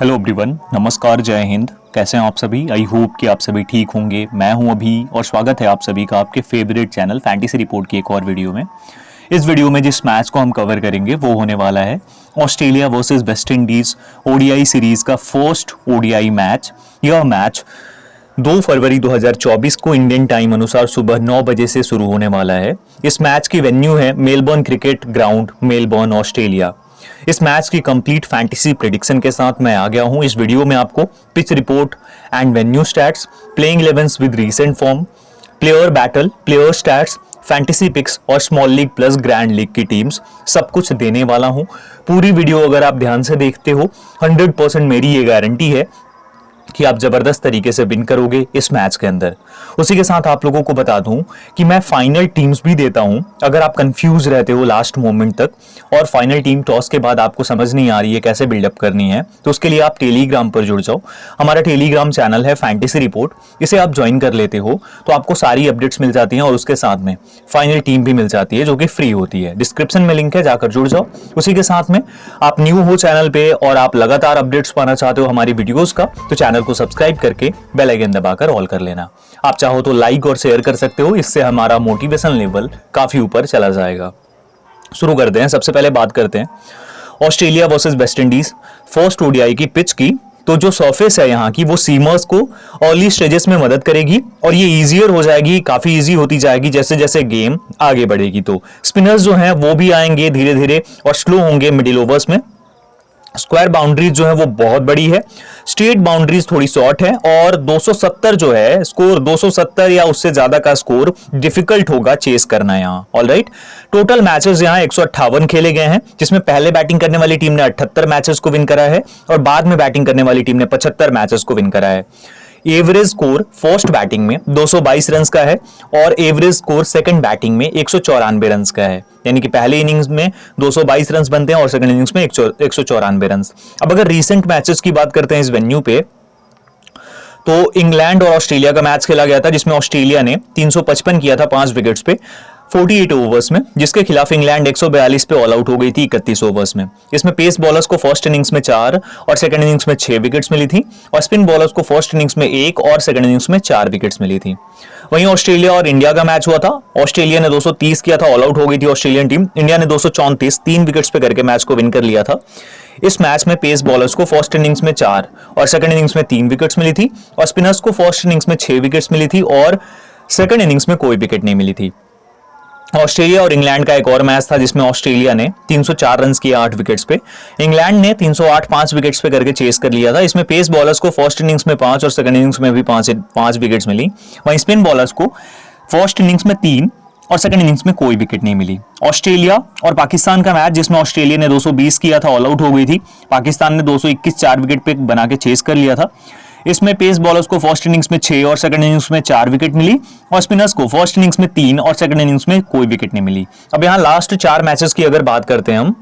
Hello everyone, नमस्कार, जय हिंद। कैसे हैं आप सभी? आई होप कि आप सभी ठीक होंगे। मैं हूं अभी और स्वागत है आप सभी का आपके फेवरेट चैनल फैंटेसी रिपोर्ट की एक और वीडियो में। इस वीडियो में जिस मैच को हम कवर करेंगे वो होने वाला है Australia versus West Indies ODI series का फर्स्ट ओडीआई मैच। यह मैच 2 फरवरी 2024 को इंडियन टाइम अनुसार सुबह 9 बजे से शुरू होने वाला है। इस मैच की वेन्यू है Melbourne cricket ground, Melbourne, Australia. इस मैच की कंप्लीट फैंटेसी प्रेडिक्शन के साथ मैं आ गया हूं। इस वीडियो में आपको pitch report and venue stats, playing 11s with recent form, player battle, player stats, fantasy picks और small league plus grand league की टीम्स सब कुछ देने वाला हूं। पूरी वीडियो अगर आप ध्यान से देखते हो 100% मेरी ये गारंटी है कि आप जबरदस्त तरीके से विन करोगे इस मैच के अंदर। उसी के साथ आप लोगों को बता दूं कि मैं फाइनल टीम्स भी देता हूं अगर आप कंफ्यूज रहते हो लास्ट मोमेंट तक और फाइनल टीम टॉस के बाद आपको समझ नहीं आ रही है कैसे बिल्डअप करनी है, तो उसके लिए आप टेलीग्राम पर जुड़ जाओ। हमारा टेलीग्राम चैनल है फैंटेसी रिपोर्ट, इसे आप ज्वाइन कर लेते हो तो आपको सारी अपडेट्स मिल जाती हैं और उसके साथ में फाइनल टीम भी मिल जाती है जो कि फ्री होती है। डिस्क्रिप्शन में लिंक है, जाकर जुड़ जाओ। उसी के साथ में आप न्यू हो चैनल पे और आप लगातार अपडेट्स पाना चाहते हो हमारी वीडियोज का, तो चैनल को सब्सक्राइब करके बेल आइकन दबाकर ऑल कर लेना। आप चाहो तो लाइक और शेयर कर सकते हो, इससे हमारा मोटिवेशन लेवल काफी ऊपर चला जाएगा। शुरू करते हैं। सबसे पहले बात करते हैं Australia versus West Indies first ODI की पिच की। तो जो सरफेस है यहाँ की वो सीमर्स को अर्ली स्टेजेस में मदद करेगी और ये इजियर हो जाएगी, काफी इजी होती जाएगी जैसे जैसे गेम आगे बढ़ेगी। तो स्पिनर्स जो हैं वो भी आएंगे धीरे धीरे और स्लो होंगे मिडिल ओवर्स में। स्क्वायर बाउंड्रीज जो है वो बहुत बड़ी है, स्ट्रेट बाउंड्रीज थोड़ी शॉर्ट है और 270 जो है स्कोर, 270 या उससे ज्यादा का स्कोर डिफिकल्ट होगा चेस करना यहाँ। ऑलराइट, टोटल मैचेस यहाँ 158 खेले गए हैं, जिसमें पहले बैटिंग करने वाली टीम ने 78 मैचेस को विन करा है और बाद में बैटिंग करने वाली टीम ने 75 मैचेस को विन करा है। एवरेज स्कोर फर्स्ट बैटिंग में 222 रन का है और एवरेज स्कोर सेकंड बैटिंग में 194 रन का है, यानी कि पहले इनिंग्स में 222 रन बनते हैं और सेकंड इनिंग्स में 194 रन। अब अगर रीसेंट मैचेस की बात करते हैं इस वेन्यू पे, तो इंग्लैंड और ऑस्ट्रेलिया का मैच खेला गया था जिसमें ऑस्ट्रेलिया ने 355 किया था 5 विकेट्स पे 48 ओवर्स में, जिसके खिलाफ इंग्लैंड 142 पे ऑल आउट हो गई थी 31 ओवर्स में। इसमें पेस बॉलर्स को फर्स्ट इनिंग्स में 4 और सेकंड इनिंग्स में 6 विकेट्स मिली थी और स्पिन बॉलर्स को फर्स्ट इनिंग्स में 1 और सेकंड इनिंग्स में 4 विकेट्स मिली थी। वहीं ऑस्ट्रेलिया और इंडिया का मैच हुआ था। ऑस्ट्रेलिया ने 230 किया था, ऑल आउट हो गई थी ऑस्ट्रेलियन टीम। इंडिया ने 234 3 विकेट्स पे करके मैच को विन कर लिया था। इस मैच में पेस बॉलर्स को फर्स्ट इनिंग्स में 4 और सेकंड इनिंग्स में 3 विकेट्स मिली थी और स्पिनर्स को फर्स्ट इनिंग्स में 6 विकेट्स मिली थी और सेकंड इनिंग्स में कोई विकेट नहीं मिली थी। ऑस्ट्रेलिया और इंग्लैंड का एक और मैच था जिसमें ऑस्ट्रेलिया ने 304 रन किए 8 विकेट्स पे, इंग्लैंड ने 308 5 विकेट्स पे करके चेस कर लिया था। इसमें पेस बॉलर्स को फर्स्ट इनिंग्स में 5 और सेकंड इनिंग्स में भी 5 विकेट्स मिली। वहीं स्पिन बॉलर्स को फर्स्ट इनिंग्स में 3 और सेकंड इनिंग्स में कोई विकेट नहीं मिली। ऑस्ट्रेलिया और पाकिस्तान का मैच जिसमें ऑस्ट्रेलिया ने 220 किया था, ऑल आउट हो गई थी। पाकिस्तान ने 221 4 विकेट पे बना के चेस कर लिया था। इसमें पेस बॉलर्स को फर्स्ट इनिंग्स में 6 और सेकंड इनिंग्स में 4 विकेट मिली और स्पिनर्स को फर्स्ट इनिंग्स में 3 और सेकंड इनिंग्स में कोई विकेट नहीं मिली। अब यहाँ लास्ट 4 मैचेस की अगर बात करते हैं हम,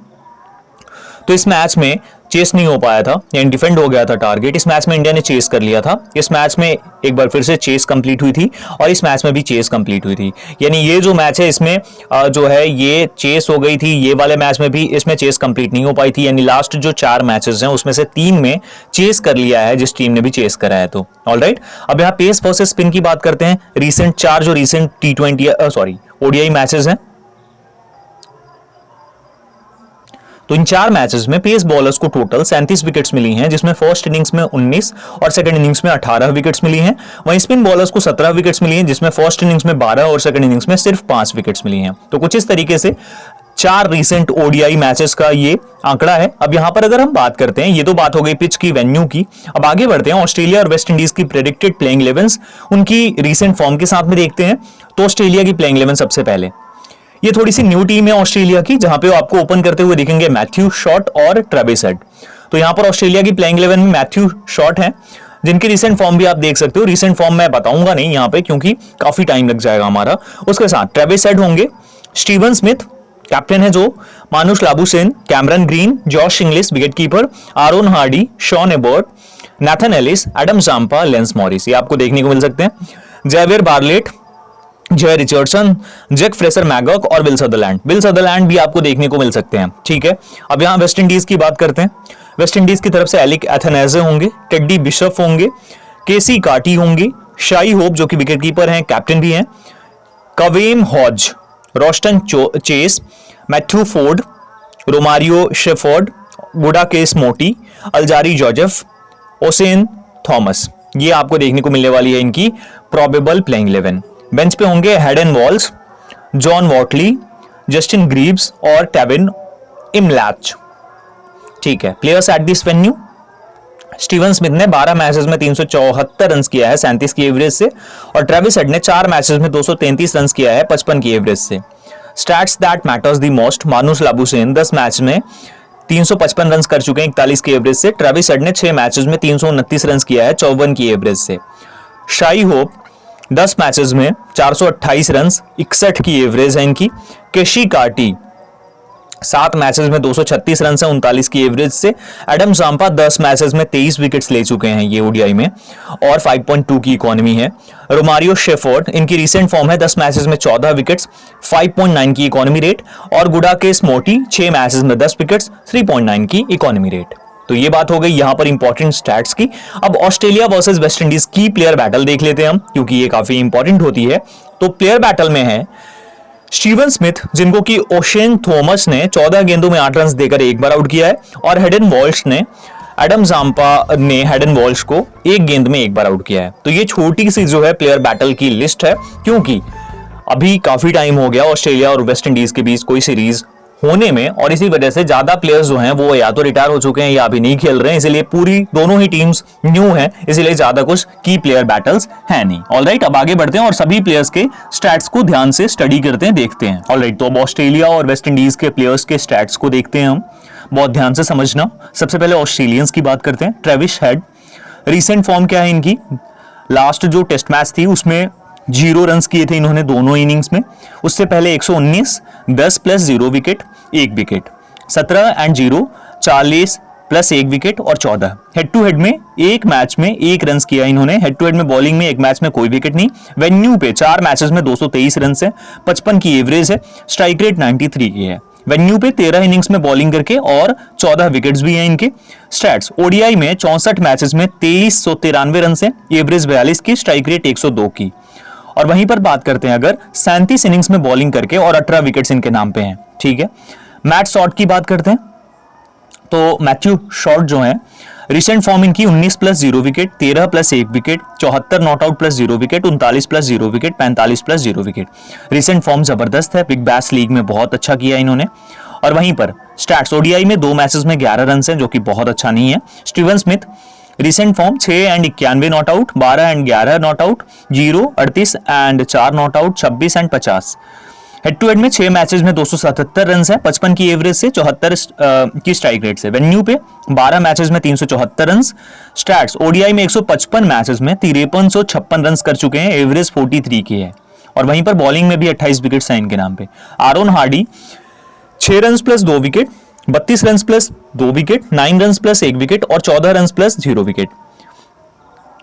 तो इस मैच में चेस नहीं हो पाया था, यानी डिफेंड हो गया था टारगेट। इस मैच में इंडिया ने चेस कर लिया था। इस मैच में एक बार फिर से चेस कंप्लीट हुई थी और इस मैच में भी चेस कंप्लीट हुई थी, यानी ये जो मैच है इसमें जो है ये चेस हो गई थी। ये वाले मैच में भी इसमें चेस कंप्लीट नहीं हो पाई थी, यानी लास्ट जो 4 मैचेस हैं उसमें से 3 में चेस कर लिया है जिस टीम ने भी चेस करा है। तो ऑलराइट, अब यहाँ पेस वर्सेस स्पिन की बात करते हैं। रिसेंट 4 जो रिसेंट T20 ओडीआई मैचेस हैं, तो इन 4 मैचेस में पेस बॉलर्स को टोटल 37 विकेट्स मिली हैं, जिसमें फर्स्ट इनिंग्स में 19 और सेकंड इनिंग्स में 18 विकेट्स मिली हैं। वहीं स्पिन बॉलर्स को 17 विकेट्स मिली हैं, जिसमें फर्स्ट इनिंग्स में 12 और सेकंड इनिंग्स में सिर्फ 5 विकेट्स मिली हैं। तो कुछ इस तरीके से 4 रिसेंट ओडीआई मैचेस का ये आंकड़ा है। अब यहां पर अगर हम बात करते हैं, ये तो बात हो गई पिच की, वेन्यू की। अब आगे बढ़ते हैं ऑस्ट्रेलिया और वेस्ट इंडीज की प्रेडिक्टेड प्लेइंग 11s, उनकी रिसेंट फॉर्म के साथ में देखते हैं। तो ऑस्ट्रेलिया की प्लेइंग 11 सबसे पहले, ये थोड़ी सी न्यू टीम है ऑस्ट्रेलिया की, जहां पे आपको ओपन करते हुए दिखेंगे मैथ्यू शॉट और ट्रेविस हेड। तो यहां पर ऑस्ट्रेलिया की प्लेइंग 11 में मैथ्यू शॉट है, जिनकी रिसेंट फॉर्म भी आप देख सकते हो। रिसेंट फॉर्म मैं बताऊंगा नहीं यहां पे क्योंकि काफी टाइम लग जाएगा हमारा। उसके साथ ट्रेविस हेड होंगे, स्टीवन स्मिथ कैप्टन है जो, Marnus Labuschagne, Cameron Green, Josh Inglis wicketkeeper, Aaron Hardie, Sean Abbott, Nathan Ellis, Adam Zampa, Lance Morris, ये आपको देखने को मिल सकते हैं। Xavier Bartlett, Jhye Richardson, Jake Fraser McGurk और विल सदरलैंड भी आपको देखने को मिल सकते हैं। ठीक है, अब यहां वेस्ट इंडीज की बात करते हैं। वेस्ट इंडीज की तरफ से एलिक एथनेजे होंगे, टेड्डी बिशप होंगे, केसी कार्टी होंगे, शाई होप जो कि विकेट कीपर हैं, कैप्टन भी हैं, Kavem Hodge, Roston Chase, Matthew Forde, Romario Shepherd, Gudakesh Motie, Alzarri Joseph, ocean Thomas. ये आपको देखने को मिलने वाली है इनकी प्रोबेबल प्लेइंग 11। बेंच पे होंगे Hayden Walsh, John Whatley, Justin Greaves और टेविन इमलैच। ठीक है, players at this venue, Steven Smith ने 12 मैचेस में 374 रन किया है 37 की एवरेज से, और ट्रेविस हेड ने 4 मैचेस में 233 रन किया है 55 की एवरेज से। Stats that matters the most, मानुष लाबुशेन 10 मैच में 355 रन कर चुके हैं 41 की एवरेज से। ट्रेविस हेड ने 6 मैचेस में 329 रन किया है 54 की एवरेज से। शाई होप 10 मैचेस में 428 रन 61 की एवरेज है इनकी। केशी कार्टी 7 मैचेस में 236 रन से 39 की एवरेज से। एडम जाम्पा 10 मैचेस में 23 विकेट्स ले चुके हैं ये ओडीआई में और 5.2 की इकोनॉमी है। रोमारियो शेफोर्ड इनकी रीसेंट फॉर्म है, 10 मैचेस में 14 विकेट्स, 5.9 की इकोनॉमी रेट, और गुडाकेस मोटी 6 मैचेस में 10 विकेट्स, 3.9 की इकोनॉमी रेट। तो ये बात हो गई यहां पर इंपॉर्टेंट स्टैट्स की। अब ऑस्ट्रेलिया वर्सेस वेस्ट इंडीज की प्लेयर बैटल देख लेते हैं हम, क्योंकि ये काफी इंपॉर्टेंट होती है। तो प्लेयर बैटल में है स्टीवन स्मिथ, जिनको कि ओशेन थॉमस ने 14 गेंदों में 8 रन देकर एक बार आउट किया है, और हेडन वॉल्श ने एडम जाम्पा ने हेडन वॉल्श को एक गेंद में एक बार आउट किया है। तो ये छोटी सी जो है प्लेयर बैटल की लिस्ट है, क्योंकि अभी काफी टाइम हो गया ऑस्ट्रेलिया और वेस्ट इंडीज के बीच कोई सीरीज होने में, और इसी वजह से ज्यादा प्लेयर्स जो हैं वो या तो रिटायर हो चुके हैं या अभी नहीं खेल रहे हैं, इसलिए पूरी दोनों ही टीम्स न्यू हैं, इसलिए ज्यादा कुछ की प्लेयर बैटल्स है नहीं। ऑलराइट, अब आगे बढ़ते हैं और सभी प्लेयर्स के स्टैट्स को ध्यान से स्टडी करते हैं, देखते हैं। ऑलराइट, तो अब ऑस्ट्रेलिया और वेस्ट इंडीज के प्लेयर्स के स्टैट्स को देखते हैं हम, बहुत ध्यान से समझना। सबसे पहले ऑस्ट्रेलियंस की बात करते हैं। ट्रेविस हेड, रिसेंट फॉर्म क्या है इनकी? लास्ट जो टेस्ट मैच थी उसमें 0 रन किए थे इन्होंने दोनों इनिंग्स में। उससे पहले 119, 10 plus 0 wicket, 1 wicket, 17 and 0, 40 plus 1 wicket और 14। हेड टू हेड में एक मैच में 1 रन किया इन्होंने। हेड टू हेड में बॉलिंग में एक मैच में कोई विकेट नहीं। वेन्यू पे 4 मैचेस में 223 रन है, 55 की एवरेज है, स्ट्राइक रेट 93 की है। वेन्यू पे 13 इनिंग्स में बॉलिंग करके और 14 विकेट्स भी हैं इनके। स्टैट्स ओडीआई में 64 मैचेस में 2393 रन है, एवरेज 42 की, स्ट्राइक रेट 102 की। और वहीं पर बात करते हैं अगर 37 इनिंग्स में बॉलिंग करके और 18 विकेट्स इनके नाम पे हैं। ठीक है, मैट शॉर्ट की बात करते हैं तो मैथ्यू शॉर्ट जो है रिसेंट फॉर्म इनकी 19 plus 0 wicket, 13 plus 1 wicket, 74 not out plus 0 wicket, 39 plus 0 wicket, 45 plus 0 wicket. Recent form जबरदस्त है, बिग बैश लीग में बहुत अच्छा किया इन्होंने। और वहीं पर स्टैट्स ओडीआई में 2 मैचेस में 11 रन है, जो कि बहुत अच्छा नहीं है। Steven Smith recent form 6 and 91 not out, 12 and 11 not out, 0, 38 and 4 not out, 26 and 50। Head to head में 6 मैचेस में 277 रन है, 55 की एवरेज से, 74 की स्ट्राइक रेट से। वेन्यू पे 12 मैचेस में 374 रन। स्टैट्स ओडीआई में 155 मैचेस में 5356 रन कर चुके हैं, एवरेज 43 की है। और वहीं पर बॉलिंग में भी 28 विकेट्स हैं इनके नाम पे। Aaron Hardie 6 run plus 2 wicket, 32 run plus 2 wicket, 9 run plus 1 wicket और 14 रन प्लस 0 विकेट।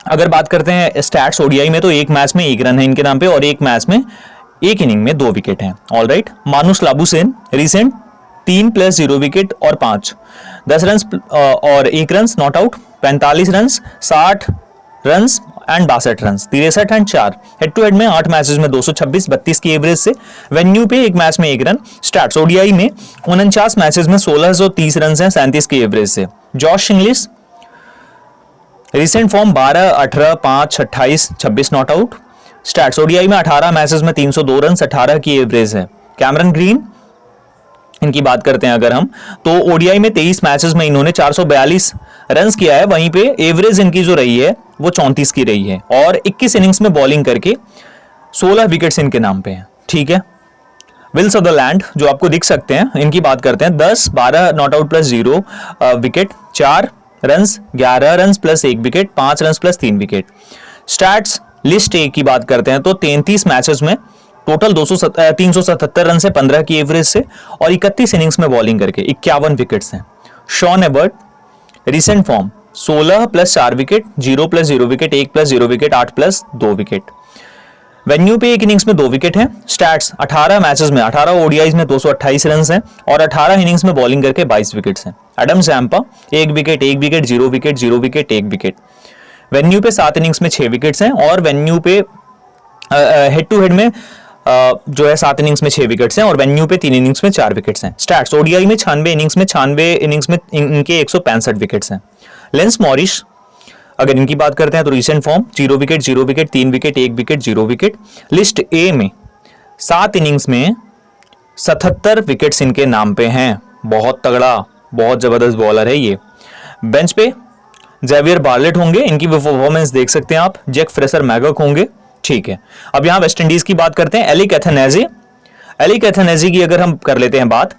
अगर बात करते हैं स्टैट्स ओडीआई में तो एक मैच में 1 रन है इनके नाम पे और एक मैच में एक इनिंग में 2 विकेट हैं। ऑलराइट, मानुष लाबुशेन रिसेंट 3 प्लस 0 विकेट और 5, 10 रन और 1 run not out, 45 run, 60 run and 62 run, 63 and 4। Head to head में 8 मैचेस में 226, 32 की एवरेज से। वेन्यू पे एक मैच में 1 रन। स्टैट्स ओडीआई में 49 मैचेस में 1630 रन हैं, 37 की एवरेज से। Josh Inglis recent form 12, 18, 5, 28, 26 not out. Stats ODI में 18 मैचेस में 302 रन, 18 की एवरेज है। कैमरन ग्रीन इनकी बात करते हैं अगर हम तो ओडीआई में 23 मैचेस में इन्होंने 442 रन किया है, वहीं पे एवरेज इनकी जो रही है वो 34 की रही है और 21 इनिंग्स में बॉलिंग करके 16 विकेट्स इनके नाम पे हैं। ठीक है, विल सदरलैंड जो आपको दिख सकते हैं, इनकी बात करते हैं 10, 12 not out plus 0 wicket, 4 run, 11 run plus 1 wicket, 5 run plus 3 wicket. Stats list A की बात करते हैं तो 33 मैचेस में टोटल 377 रन से 15 की एवरेज से और 31 इनिंग्स में बॉलिंग करके 51 विकेट्स हैं। Shawn Ebert recent form 16 plus 4 wicket, 0 plus 0 wicket, 1 plus 0 wicket, 8 plus 2 wicket. Venue पे एक इनिंग्स में 2 विकेट हैं। स्टैट्स 18 मैचेस में 18 ओडीआईज में 228 रन हैं और 18 इनिंग्स में बॉलिंग करके 22 विकेट्स हैं। Adam Zampa 1 wicket 1 wicket 0 wicket 0 wicket 1 wicket. Venue पे 7 इनिंग्स में 6 विकेट्स हैं और वेन्यू पे हेड टू हेड में जो है 7 इनिंग्स में 6 विकेट्स हैं और वेन्यू पे 3 इनिंग्स में 4 विकेट्स हैं। स्टैट्स ओडीआई में 96 इनिंग्स में इनके 165 विकेट्स हैं। लेंस मॉरिस अगर इनकी बात करते हैं तो recent form 0 wicket 0 wicket 3 wicket 1 wicket 0 wicket. List A में 7 इनिंग्स में 77 विकेट्स इनके नाम पे हैं। बहुत तगड़ा, बहुत जबरदस्त बॉलर है ये। बेंच पे जेवियर बार्लेट होंगे, इनकी परफॉर्मेंस देख सकते हैं आप। जैक फ्रेसर मैगक होंगे, ठीक है। अब यहां वेस्ट इंडीज की बात करते हैं। एलिक एथेनेजी की अगर हम कर लेते हैं बात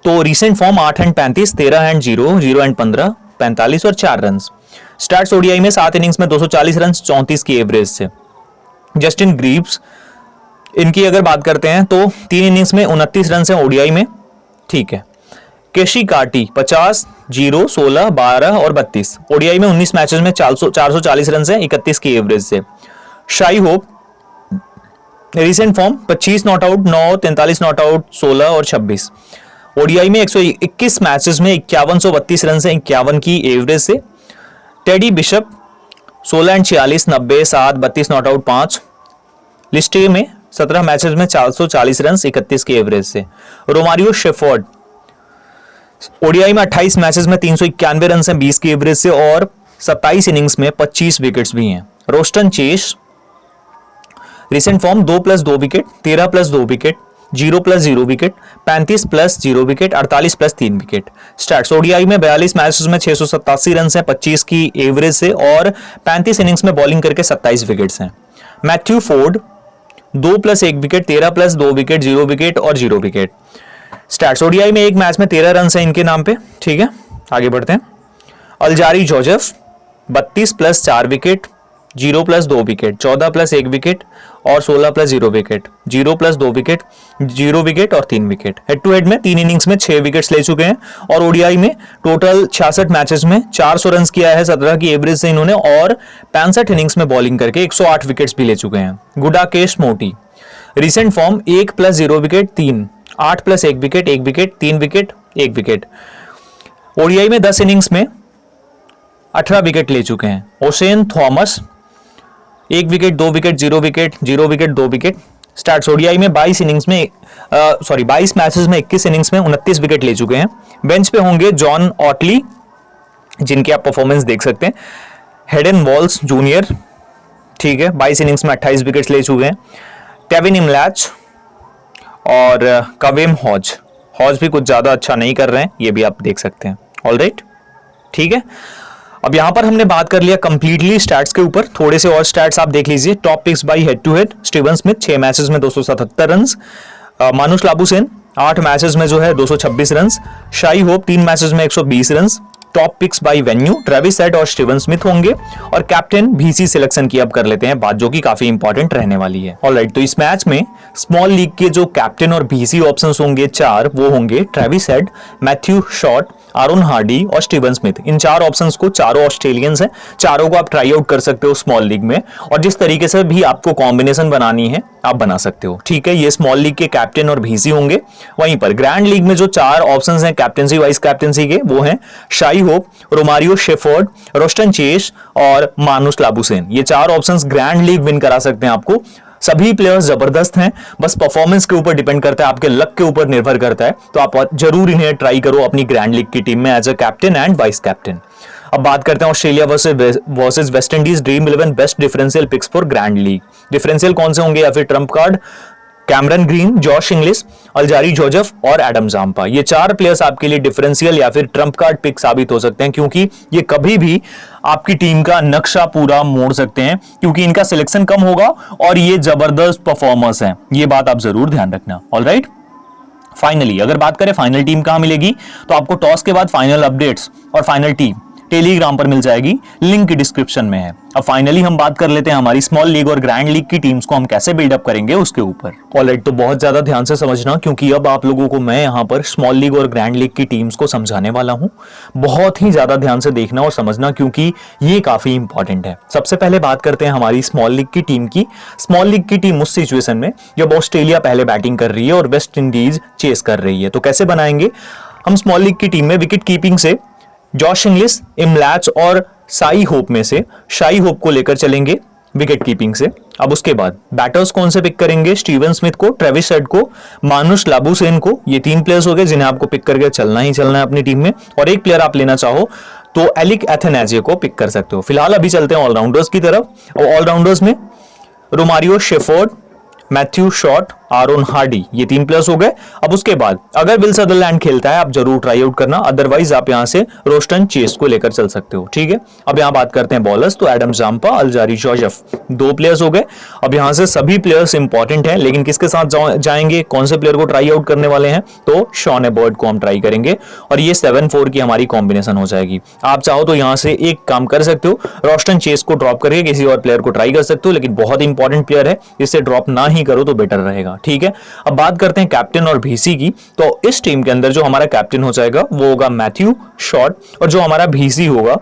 तो recent form 8 and 35, 13 and 0, 0 and 15, 45 और 4 रन। स्टार्ट्स ओडीआई में 7 इनिंग्स में 240 रन 34 की एवरेज से। जस्टिन ग्रीव्स इनकी अगर बात करते हैं तो 3 इनिंग्स में 29 रन हैं ओडीआई में, ठीक है। केशी कार्टी 50, 0, 16, 12 और 32। ओडीआई में 19 मैचेस में 440 रन हैं 31 की एवरेज से। Shai Hope recent form 25 not out, 9, 43 not out, 16 और 26। ओडीआई में 121 मैचेस में 5132 रन हैं 51 की एवरेज से। Teddy bishop 16 and 46, 90, 7, 32 not out, 5। List A में 17 मैचेस में 440 रन 31 की एवरेज से। रोमारियो शेफर्ड ओडीआई में 28 मैचेस में 391 रन हैं 20 की एवरेज से और 27 इनिंग्स में 25 विकेट्स भी हैं। Roston Chase recent form 2+2 wicket, 13+2 wicket, 0+0 wicket, 35+0 wicket, 48+3 wicket. Stats ODI में 42 मैचेस में 687 रन हैं 25 की एवरेज से और 35 इनिंग्स में बॉलिंग करके 27 विकेट्स हैं। Matthew Forde 2+1 wicket, 13+2 wicket, 0 wicket और 0 विकेट। स्टैट्स ओडीआई में एक मैच में 13 रन हैं इनके नाम पे, ठीक है। आगे बढ़ते हैं। Alzarri Joseph 32+4 wicket, 0+2 wicket, 14+1 wicket और 16+0 विकेट, 0+2 विकेट, 0 विकेट और 3 विकेट। हेड टू हेड में 3 इनिंग्स में 6 विकेट्स ले चुके हैं और ओडीआई में टोटल 66 मैचेस में 400 रन किया है 17 की एवरेज से इन्होंने और 65 इनिंग्स में बॉलिंग करके 108 विकेट्स भी ले चुके हैं। गुडाकेश मोटी recent form 1+0 wicket, 3, 8+1 wicket, 1 wicket, 3 wicket, 1 wicket. ODI में 10 इनिंग्स में 18 विकेट ले चुके हैं। Oshane Thomas 1 wicket, 2 wicket, 0 wicket, 0 wicket, 2 wicket. Starts ODI में 22 मैचेस में 21 इनिंग्स में 29 विकेट ले चुके हैं। बेंच पे होंगे जॉन ऑटली जिनकी आप परफॉर्मेंस देख सकते हैं। हेडन वॉल्स जूनियर, ठीक है, 22 इनिंग्स में 28 विकेट्स ले चुके हैं। टेविन इमलैच और कवेम हॉज भी कुछ ज्यादा अच्छा नहीं कर रहे हैं, ये भी आप देख सकते हैं। ऑलराइट, ठीक है। अब यहां पर हमने बात कर लिया कंप्लीटली स्टैट्स के ऊपर। थोड़े से और स्टैट्स आप देख लीजिए। Top picks by head to head. Steven Smith 6 matches में 277 रन। मानुष लाबुसेन 8 मैचेस में जो है 226 रन। शाई होप 3 मैचेस में 120 run. Top picks by venue Travis Head और स्टीवन स्मिथ होंगे और कैप्टन बीसी सिलेक्शन की अब कर लेते हैं बात, जो कि काफी इंपॉर्टेंट रहने वाली है। ऑलराइट, तो इस मैच में स्मॉल लीग के जो कैप्टन और बीसी ऑप्शंस होंगे 4, वो होंगे Travis Head, Matthew Short, Aaron Hardie और स्टीवन स्मिथ। इन 4 ऑप्शंस को, चारों ऑस्ट्रेलियंस हैं, चारों को आप ट्राई आउट कर सकते हो स्मॉल लीग में और जिस तरीके से भी आपको कॉम्बिनेशन बनानी है आप बना सकते हो, ठीक है। ये स्मॉल लीग के कैप्टन और बीसी होंगे। वहीं पर ग्रैंड लीग में जो 4 ऑप्शंस हैं कैप्टनसी वाइस कैप्टनसी के, वो हैं Shai Hope, Romario shepherd, Roston Chase और मानुष लाबुसेन। ये 4 ऑप्शंस ग्रैंड लीग विन करा सकते हैं आपको। सभी प्लेयर्स जबरदस्त हैं, बस परफॉर्मेंस के ऊपर डिपेंड करता है, आपके लक के ऊपर निर्भर करता है। तो आप जरूर इन्हें ट्राई करो अपनी ग्रैंड लीग की टीम में as a captain and vice captain. अब बात करते हैं Australia versus West Indies Dream 11 best differential picks for grand league. Differential कौन से होंगे या फिर trump card? Cameron Green, Josh Inglis, Alzarri Joseph और एडम जाम्पा। ये 4 प्लेयर्स आपके लिए डिफरेंशियल या फिर ट्रम्प कार्ड पिक साबित हो सकते हैं, क्योंकि ये कभी भी आपकी टीम का नक्शा पूरा मोड़ सकते हैं, क्योंकि इनका सिलेक्शन कम होगा और ये जबरदस्त परफॉर्मर्स हैं। ये बात आप जरूर ध्यान रखना। ऑलराइट, फाइनली अगर बात करें फाइनल टीम कहां मिलेगी, तो आपको टॉस के बाद फाइनल अपडेट्स और फाइनल टीम, टेलीग्राम पर मिल जाएगी, लिंक डिस्क्रिप्शन में है। अब फाइनली हम बात कर लेते हैं हमारी स्मॉल लीग और ग्रैंड लीग की टीम्स को हम कैसे बिल्डअप करेंगे उसके ऊपर। ऑलराइट, तो बहुत ज्यादा ध्यान से समझना, क्योंकि अब आप लोगों को मैं यहाँ पर स्मॉल लीग और ग्रैंड लीग की टीम्स को समझाने वाला हूँ। बहुत ही ज्यादा ध्यान से देखना और समझना, क्योंकि ये काफी इंपॉर्टेंट है। सबसे पहले बात करते हैं हमारी स्मॉल लीग की टीम की। स्मॉल लीग की टीम उस सिचुएशन में जब ऑस्ट्रेलिया पहले बैटिंग कर रही है और वेस्ट इंडीज चेस कर रही है, तो कैसे बनाएंगे हम स्मॉल लीग की टीम में। विकेट कीपिंग से जॉश इंग्लिश, इमलैच और साई होप में से शाई होप को लेकर चलेंगे विकेट कीपिंग से। अब उसके बाद बैटर्स कौन से पिक करेंगे, स्टीवन स्मिथ को, ट्रेविस हेड को, मानुष लाबुसेन को। ये 3 प्लेयर्स हो गए जिन्हें आपको पिक करके चलना ही चलना है अपनी टीम में। और एक प्लेयर आप लेना चाहो तो एलिक एथेनाजे को पिक कर सकते हो। फिलहाल अभी चलते हैं ऑलराउंडर्स की तरफ। और ऑलराउंडर्स में Romario Shepherd, Matthew Short, Aaron Hardie, ये 3 प्लेयर्स हो गए। अब उसके बाद अगर विल सदरलैंड खेलता है आप जरूर ट्राई आउट करना, अदरवाइज आप यहां से रोस्टन चेस को लेकर चल सकते हो, ठीक है। अब यहां बात करते हैं बॉलर्स, तो Adam Zampa, Alzarri Joseph, 2 players हो गए। अब यहां से सभी प्लेयर्स इंपॉर्टेंट हैं, लेकिन किसके साथ जाएंगे, कौन से प्लेयर को ट्राई आउट करने वाले हैं, तो शॉन एबर्ट को हम ट्राई करेंगे। और ये 7-4 की हमारी कॉम्बिनेशन हो जाएगी। आप चाहो तो यहां से एक काम कर सकते हो, रोस्टन चेस को ड्रॉप करके किसी और प्लेयर को ट्राई कर सकते हो, लेकिन बहुत इंपॉर्टेंट प्लेयर है, इसे ड्रॉप ना ही करो तो बेटर रहेगा, ठीक है। अब बात करते हैं कैप्टन और भीसी की। तो इस टीम के अंदर जो हमारा कैप्टन हो जाएगा वो होगा मैथ्यू शॉट, और जो हमारा भीसी होगा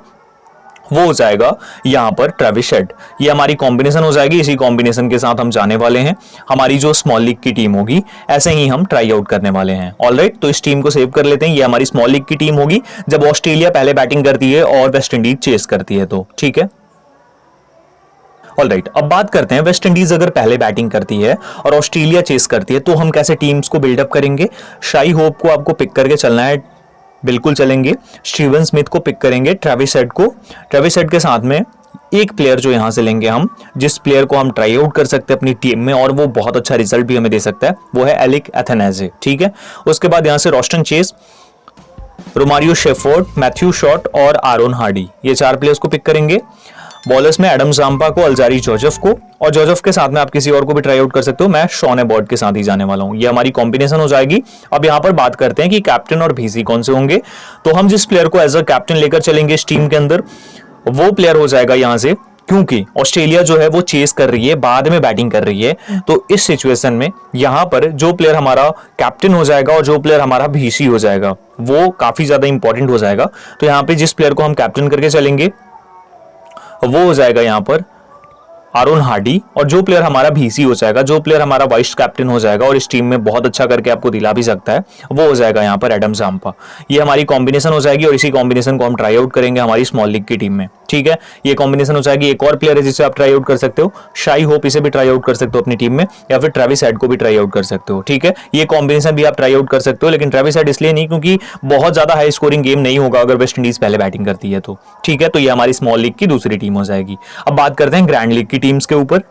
वो हो जाएगा यहां पर ट्रेविस हेड। ये हमारी कॉम्बिनेशन हो जाएगी। इसी कॉम्बिनेशन के साथ हम जाने वाले हैं हमारी जो स्मॉल लीग की टीम होगी, ऐसे ही हम ट्राई आउट करने वाले हैं। ऑलराइट, तो इस टीम को सेव कर लेते हैं। ये हमारी स्मॉल लीग की टीम होगी जब ऑस्ट्रेलिया पहले बैटिंग करती है और वेस्ट इंडीज चेस करती है, तो ठीक है। ऑलराइट, अब बात करते हैं वेस्ट इंडीज अगर पहले बैटिंग करती है और ऑस्ट्रेलिया चेस करती है तो हम कैसे टीम्स को बिल्डअप करेंगे। शाई होप को आपको पिक करके चलना है, बिल्कुल चलेंगे। स्टीवन स्मिथ को पिक करेंगे, ट्रेविस हेड को, ट्रेविस हेड के साथ में एक प्लेयर जो यहां से लेंगे हम, जिस प्लेयर को हम ट्राई आउट कर सकते हैं अपनी टीम में और वो बहुत अच्छा रिजल्ट भी हमें दे सकता है, वो है एलिक एथेनाजे, ठीक है। उसके बाद यहां से Roston Chase, Romario Shepherd, Matthew shot और आरोन हार्डी, ये 4 प्लेयर्स को पिक करेंगे। बॉलर्स में एडम जाम्पा को, अल्जारी जोसेफ को, और जोसेफ के साथ में आप किसी और को भी ट्राई आउट कर सकते हो। मैं शॉन एबर्ट के साथ ही जाने वाला हूं। ये हमारी कॉम्बिनेशन हो जाएगी। अब यहां पर बात करते हैं कि कैप्टन और भीसी कौन से होंगे। तो हम जिस प्लेयर को एज अ कैप्टन लेकर चलेंगे इस टीम के अंदर, वो प्लेयर हो जाएगा यहां से, क्योंकि ऑस्ट्रेलिया जो है वो चेस कर रही है, बाद में बैटिंग कर रही है, तो इस सिचुएशन में यहां पर जो प्लेयर हमारा कैप्टन हो जाएगा और जो प्लेयर हमारा भीसी हो जाएगा वो काफी ज्यादा इंपॉर्टेंट हो जाएगा। तो यहां पे जिस प्लेयर को हम कैप्टन करके चलेंगे वो हो जाएगा यहां पर आरोन हार्डी, और जो प्लेयर हमारा भीसी हो जाएगा, जो प्लेयर हमारा वाइस कैप्टन हो जाएगा और इस टीम में बहुत अच्छा करके आपको दिला भी सकता है, वो हो जाएगा यहां पर एडम जाम्पा। ये हमारी कॉम्बिनेशन हो जाएगी और इसी कॉम्बिनेशन को हम ट्राई आउट करेंगे हमारी स्मॉल लीग की टीम में, ठीक है। ये कॉम्बिनेशन हो जाएगी। एक और प्लेयर है जिसे आप ट्राई आउट कर सकते हो, शाई होप, इसे भी ट्राई आउट कर सकते हो अपनी टीम में, या फिर ट्रेविस हेड को भी ट्राई आउट कर सकते हो, ठीक है। ये कॉम्बिनेशन भी आप ट्राई आउट कर सकते हो, लेकिन ट्रेविस हेड इसलिए नहीं क्योंकि बहुत ज्यादा हाई स्कोरिंग गेम नहीं होगा अगर वेस्ट इंडीज पहले बैटिंग करती है तो, ठीक है। तो ये हमारी स्मॉल लीग की दूसरी टीम हो जाएगी। अब बात करते हैं ग्रैंड लीग की टीम्स के ऊपर।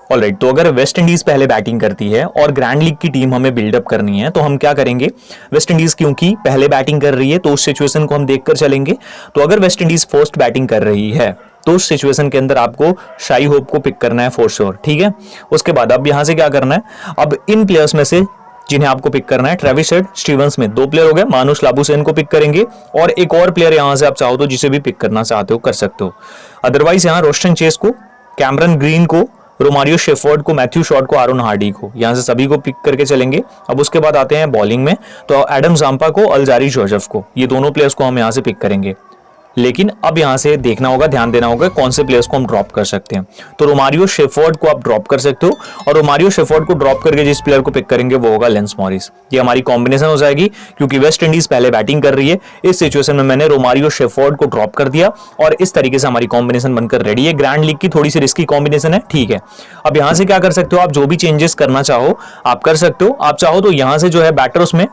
ऑलराइट, तो अगर वेस्ट इंडीज पहले बैटिंग करती है और ग्रैंड लीग की टीम हमें बिल्डअप करनी है तो हम क्या करेंगे, वेस्ट इंडीज क्योंकि पहले बैटिंग कर रही है तो उस सिचुएशन को हम देखकर चलेंगे। तो अगर वेस्ट इंडीज फर्स्ट बैटिंग कर रही है तो उस सिचुएशन के अंदर आपको शाई होप को पिक करना है फॉर श्योर, ठीक है। उसके बाद अब यहां से क्या करना है, अब इन प्लेयर्स में से जिन्हें आपको पिक करना है, Travis head, Steven Smith, 2 player हो गए। मानुष लाबुसेन को पिक करेंगे और एक और प्लेयर यहां से आप चाहो तो जिसे भी पिक करना चाहते हो कर सकते हो। अदरवाइज यहां रोस्टन चेस को, कैमरन ग्रीन को, रोमारियो शेफर्ड को, मैथ्यू शॉट को, आरोन हार्डी को, यहां से सभी को पिक करके चलेंगे। अब उसके बाद आते हैं बॉलिंग में, तो एडम जाम्पा को, अल्जारी जोसेफ को, ये दोनों प्लेयर्स को हम यहां से पिक करेंगे। लेकिन अब यहां से देखना होगा, ध्यान देना होगा कौन से प्लेयर्स को हम ड्रॉप कर सकते हैं। तो रोमारियो शेफर्ड को आप ड्रॉप कर सकते हो, और रोमारियो शेफर्ड को ड्रॉप करके जिस प्लेयर को पिक करेंगे वो होगा लेंस मॉरिस। ये हमारी कॉम्बिनेशन हो जाएगी क्योंकि वेस्ट इंडीज पहले बैटिंग कर रही है। इस सिचुएशन में मैंने रोमारियो शेफर्ड को ड्रॉप कर दिया और इस तरीके से हमारी कॉम्बिनेशन बनकर रेडी है। ग्रैंड लीग की थोड़ी सी रिस्की कॉम्बिनेशन है, ठीक है। अब यहां से क्या कर सकते हो, आप जो भी चेंजेस करना चाहो आप कर सकते हो। आप चाहो तो यहां से जो है बैटर्स में,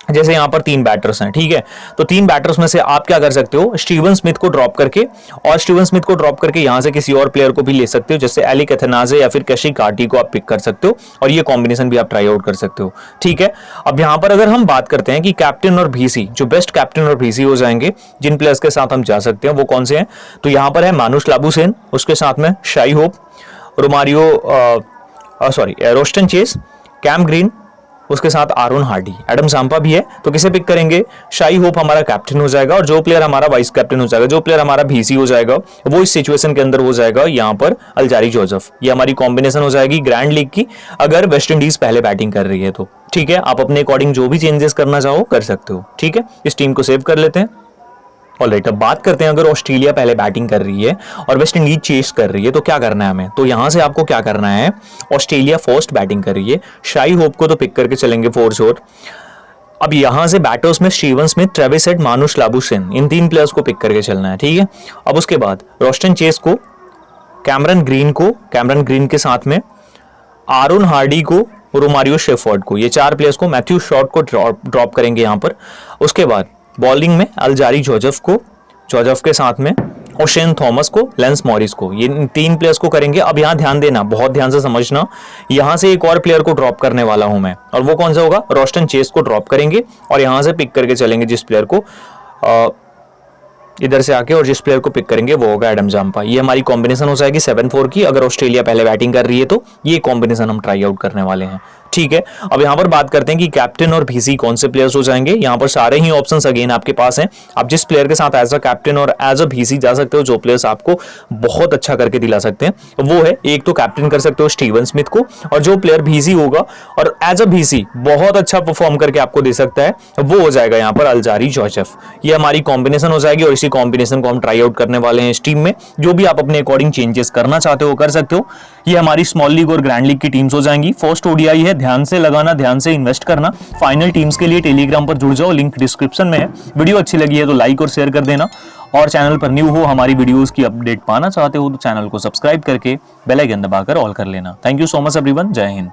जैसे यहां पर 3 बैटर्स हैं, ठीक है, तो 3 बैटर्स में से आप क्या कर सकते हो, स्टीवन स्मिथ को ड्रॉप करके, और स्टीवन स्मिथ को ड्रॉप करके यहां से किसी और प्लेयर को भी ले सकते हो, जैसे एलिक एथेनाजे या फिर कैशी कार्टी को आप पिक कर सकते हो, और ये कॉम्बिनेशन भी आप ट्राई आउट कर सकते हो, ठीक है। अब यहां पर अगर हम बात करते हैं कि कैप्टन और भीसी, जो बेस्ट कैप्टन और भीसी हो जाएंगे जिन प्लेयर्स के साथ हम जा सकते हैं वो कौन से हैं, तो यहां पर है मानुष लाबुसेन, उसके साथ में Shai Hope, Roston Chase, Cam Green, उसके साथ आरोन हार्डी, एडम जाम्पा भी है, तो किसे पिक करेंगे? शाई होप हमारा कैप्टन हो जाएगा और जो प्लेयर हमारा वाइस कैप्टन हो जाएगा, जो प्लेयर हमारा VC हो जाएगा, वो इस सिचुएशन के अंदर हो जाएगा यहाँ पर अल्जारी जोसेफ। ये हमारी कॉम्बिनेशन हो जाएगी ग्रैंड लीग की, अगर वेस्ट इंडीज पहले बैटिंग कर रही है तो। ठीक है, आप अपने अकॉर्डिंग जो भी चेंजेस करना चाहो कर सकते हो। ठीक है, इस टीम को सेव कर लेते हैं। ऑलराइट, अब बात करते हैं अगर ऑस्ट्रेलिया पहले बैटिंग कर रही है और वेस्ट इंडीज चेस कर रही है तो क्या करना है हमें? तो यहां से आपको क्या करना है, ऑस्ट्रेलिया फर्स्ट बैटिंग कर रही है, शाई होप को तो पिक करके चलेंगे फॉर श्योर। अब यहां से बैटर्स में स्टीवन स्मिथ, ट्रेविस हेड, मानुष लाबुशेन, इन 3 प्लेयर्स को पिक करके चलना है। ठीक है, अब उसके बाद रोस्टन चेस को, कैमरन ग्रीन के साथ में आरोन हार्डी को, रोमारियो शेफर्ड को, ये 4 प्लेयर्स को, मैथ्यू शॉर्ट को ड्रॉप करेंगे यहां पर। उसके बाद बॉलिंग में अल्जारी जोसेफ के साथ में ओशेन थॉमस को, लेंस मॉरिस को, ये 3 प्लेयर्स को करेंगे। अब यहां ध्यान देना, बहुत ध्यान से समझना, यहां से एक और प्लेयर को ड्रॉप करने वाला हूं मैं, और वो कौन सा होगा? रोस्टन चेस को ड्रॉप करेंगे और यहां से पिक करके चलेंगे जिस प्लेयर को, इधर से आके, और जिस प्लेयर को पिक करेंगे वो होगा एडम जाम्पा। ये हमारी कॉम्बिनेशन हो जाएगी 7-4 की, अगर ऑस्ट्रेलिया पहले बैटिंग कर रही है तो ये कॉम्बिनेशन हम ट्राई आउट करने वाले हैं। ठीक है, अब यहां पर बात करते हैं कि कैप्टन और VC कौन से प्लेयर्स हो जाएंगे। यहां पर सारे ही ऑप्शंस अगेन आपके पास हैं, आप जिस प्लेयर के साथ एज अ कैप्टन और एज अ VC जा सकते हो, जो प्लेयर्स आपको बहुत अच्छा करके दिला सकते हैं वो है, एक तो कैप्टन कर सकते हो स्टीवन स्मिथ को, और जो प्लेयर VC होगा और एज अ VC बहुत अच्छा परफॉर्म करके आपको दे सकता है वो हो जाएगा यहाँ पर अल्जारी जोसेफ। ये हमारी कॉम्बिनेशन हो जाएगी और इसी कॉम्बिनेशन को हम ट्राई आउट करने वाले हैं इस टीम में। जो भी आप अपने अकॉर्डिंग चेंजेस करना चाहते हो कर सकते हो। ये हमारी स्मॉल लीग और ग्रैंड लीग की टीम्स हो जाएंगी। फर्स्ट ODI है, ध्यान से लगाना, ध्यान से इन्वेस्ट करना। फाइनल टीम्स के लिए टेलीग्राम पर जुड़ जाओ, लिंक डिस्क्रिप्शन में है। वीडियो अच्छी लगी है तो लाइक और शेयर कर देना, और चैनल पर न्यू हो, हमारी वीडियोस की अपडेट पाना चाहते हो तो चैनल को सब्सक्राइब करके बेल आइकन दबाकर ऑल कर लेना। Thank you so much everyone, जय हिंद।